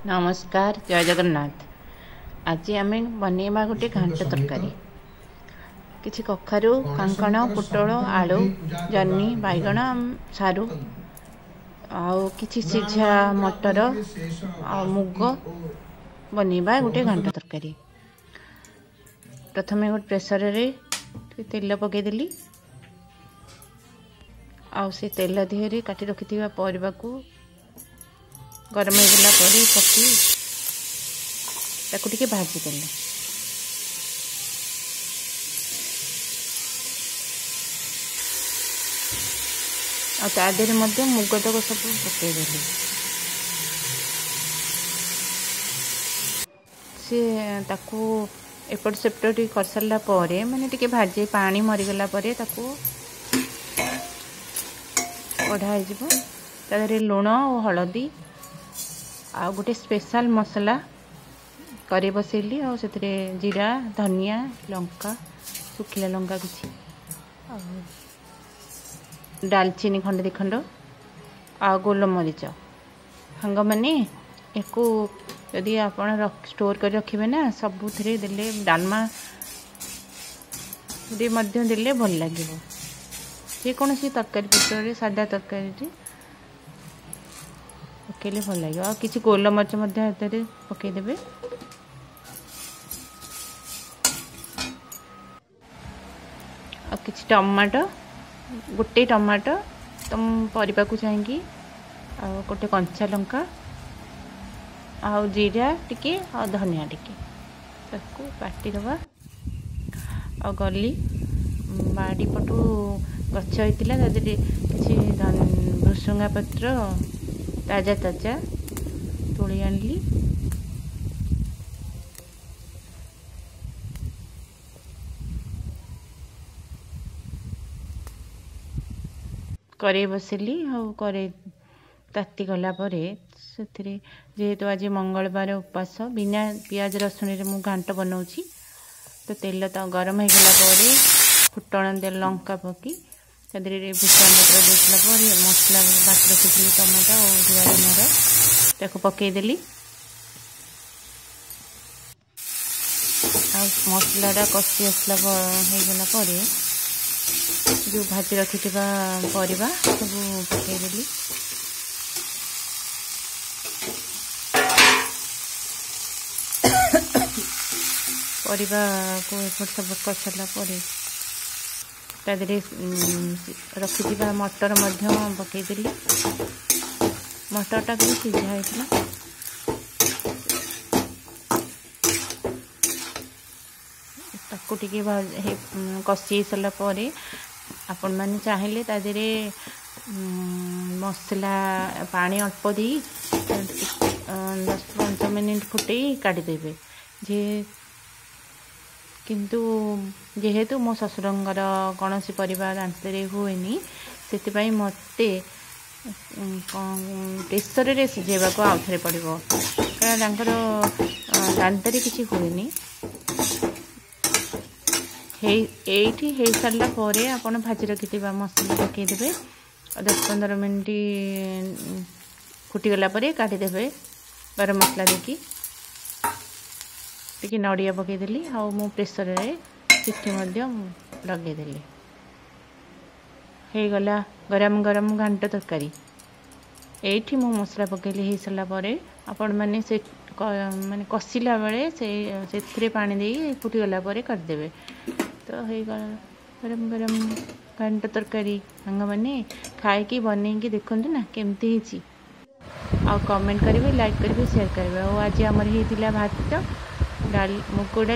नमस्कार जय जगन्नाथ। आज आम बनवा गोटे घांट तरकारी किसी कखारु कांकण पुटल आलू जन्नी बैगण सारू आउ किसी सिझा मटर आ मुग बनवा गोटे घांट तरकारी। प्रथम गोटे प्रेसर रे तेल पकईदेली आउ से तेल देहरे काटी रखि परिवा को गरम हो गला पकी ताकू टिके भाजी देले आ ता देहरे मध्य मुग तक सब पकईदेली से ताकू एपट सेपट कर सारा पर माने टिके भाजी पानी मरीगला ताकू कढ़ा हो लुण और हलदी आ गोटे स्पेशल मसला करी बसैली आ जीरा धनिया लंका सुखिला लंका किसी डालचीनी खंड दी खंड आ गोलमरीच हांग मैंने एक यदि आप स्टोर कर रखिए ना सबुथे देले डालमा देले भल लगे जेकोसी तरकारी पत्र सादा तरकारी पकेले भल लगे आ किसी गोलमरीच पकईदे आ किसी टमाटो गोटे टमाटो तुम परिवा को चाहिए आ गोटे कंचा लंका आ जीरा टिके आ धनिया टिके ताको काटिदबा आ गली बाड़ी पटू गछ होता किसी भृसंगा पत्र ताजा ताजा तोड़ी आनली कड़े बसैली कड़े ताती गला जेहेतु आज मंगलवार उपास बिना पियाज रसुण मु घांट बनाऊँगी तो तेल तो गरम हो गला फुटण दे लंका पकी भूषण पत्र देला मसला बाटी रखी टमाटो और गुआर पकईदेली मसलाटा कषि आसला होगला जो भाजी रखि परिवा सब पकईदेली परिवा को एपट सेपट कर सारापर रखि मटर पकईदेली मटरटा भी सीझा होता ताकू टिके कषि सारापर आपण मैंने चाहिए तादे मसला पानी अल्प दी 10-15 मिनिट फुटे काटिदेवे जे किंतु जेहेतु मो ससुरंगर कौन सी परिवार दांतरे हुए से मते प्रेसर रे सिझेबा को आउ थे पड़ो कारण दांतरे किसी हुए एठी हो सारा पर आपड़ भाजी रखि मसला पकईदे 10-15 मिनिट फुटीगला काटिदेवे गरम मसला देकी टिके नड़िया पकईदेली आउ मु प्रेसर रे चिट्ठी लगेदेली हो गला गरम गरम घांट तरकारी। एठी मु मसला पकईली हो सारा पर आपण मैंने से माने कषिला बेले से पानी दे फुटीगला करदेवे तो हो गला गरम गरम घांट तरकारी। सांग मैंने खाई बनई देखु ना केमती आ कमेंट करेंगे लाइक करेंगे शेयर करेंगे। आज आमर होता भात डाल मुग डाल